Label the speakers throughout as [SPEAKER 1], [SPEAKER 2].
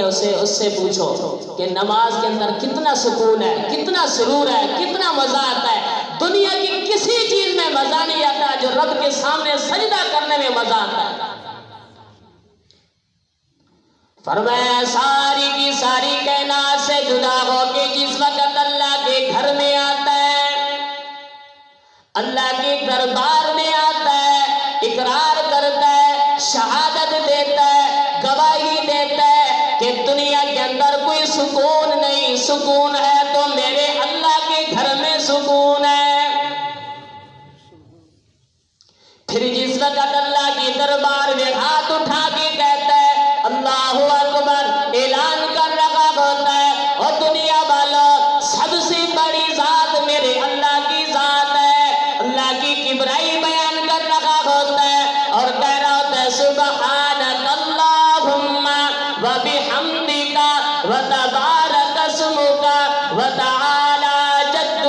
[SPEAKER 1] اس سے پوچھو کہ نماز کے اندر کتنا سکون ہے، کتنا سرور ہے، کتنا مزہ آتا ہے۔ دنیا کی کسی چیز میں مزہ نہیں آتا جو رب کے سامنے سجدہ کرنے میں مزہ آتا ہے۔ فرمایا ساری کی ساری کائنات سے جدا ہو کے جس وقت اللہ کے گھر میں آتا ہے، اللہ کے دربار میں آتا ہے، اقرار کرتا ہے، شہادت دیتا ہے، گواہی دیتا ہے کہ دنیا کے اندر کوئی سکون نہیں، سکون ہے تو میرے اللہ کے گھر میں سکون ہے۔ پھر جس وقت اللہ کے دربار میں ہاتھ اٹھا کے کہتا ہے اللہ اکبر، اعلان کر رہا ہوتا ہے اور دنیا والوں سب سے بڑی ذات میرے اللہ کی ذات ہے، اللہ کی کبریائی بیان کر رہا ہوتا ہے اور کہہ رہا ہوتا ہے سبحانک اللہم وبحمدک وتبارک اسمک وتعالی جدک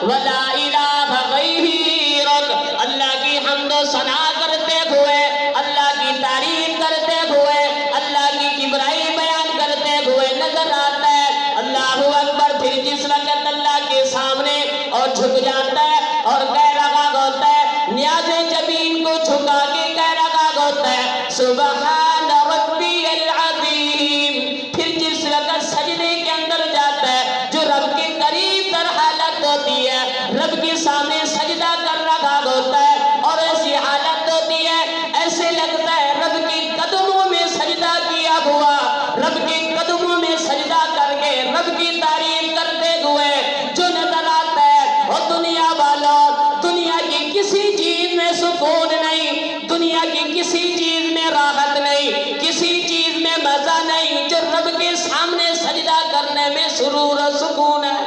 [SPEAKER 1] ولا الہ غیرک۔ اللہ کی حمد و ثنا کرتے ہوئے، اللہ کی تعریف کرتے ہوئے، اللہ کی کبریائی بیان کرتے ہوئے نظر آتا ہے۔ اللہ اکبر۔ پھر جس وقت اللہ کے سامنے اور جھک جاتا ہے اور کہہ رہا ہوتا ہے نیاز جبین کو جھکا کے کہہ رہا ہوتا ہے سبحان ربی العظیم۔ پھر جس وقت سجدے کے اندر جاتا ہے جو رب کے قریب تر حالت ہوتی ہے، رب کے سامنے سجدہ کر رہا ہوتا ہے اور ایسی حالت ہوتی ہے ایسے لگتا ہے رب کے قدموں میں سجدہ کیا ہوا، رب کے قدموں میں سجدہ کر کے رب کی تعریف کرتے ہوئے جو نظر آتا ہے۔ اور دنیا والوں دنیا کی کسی چیز میں سکون نہیں، دنیا کی کسی چیز میں راحت نہیں، کسی چیز میں مزہ نہیں جو رب کے سامنے سجدہ کرنے میں سرور و سکون ہے۔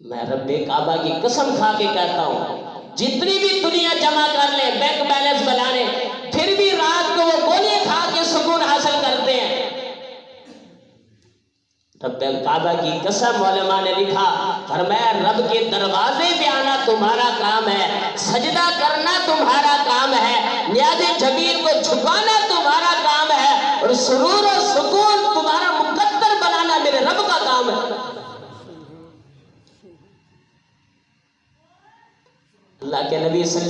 [SPEAKER 1] میں رب کعبہ کی قسم کھا کے کہتا ہوں جتنی بھی دنیا جمع کر لے، بینک بیلنس بنا لے، پھر بھی رات کو وہ گولی کھا کے سکون حاصل کرتے ہیں۔ رب کعبہ کی قسم علماء نے لکھا، فرمایا رب کے دروازے پہ آنا تمہارا کام ہے، سجدہ کرنا تمہارا کام ہے، نیاز جبین کو جھکانا تمہارا کام ہے، اور سرور و سکون تمہارا مقدر بنانا میرے رب کا کام ہے۔ اللہ کے نبی صلی اللہ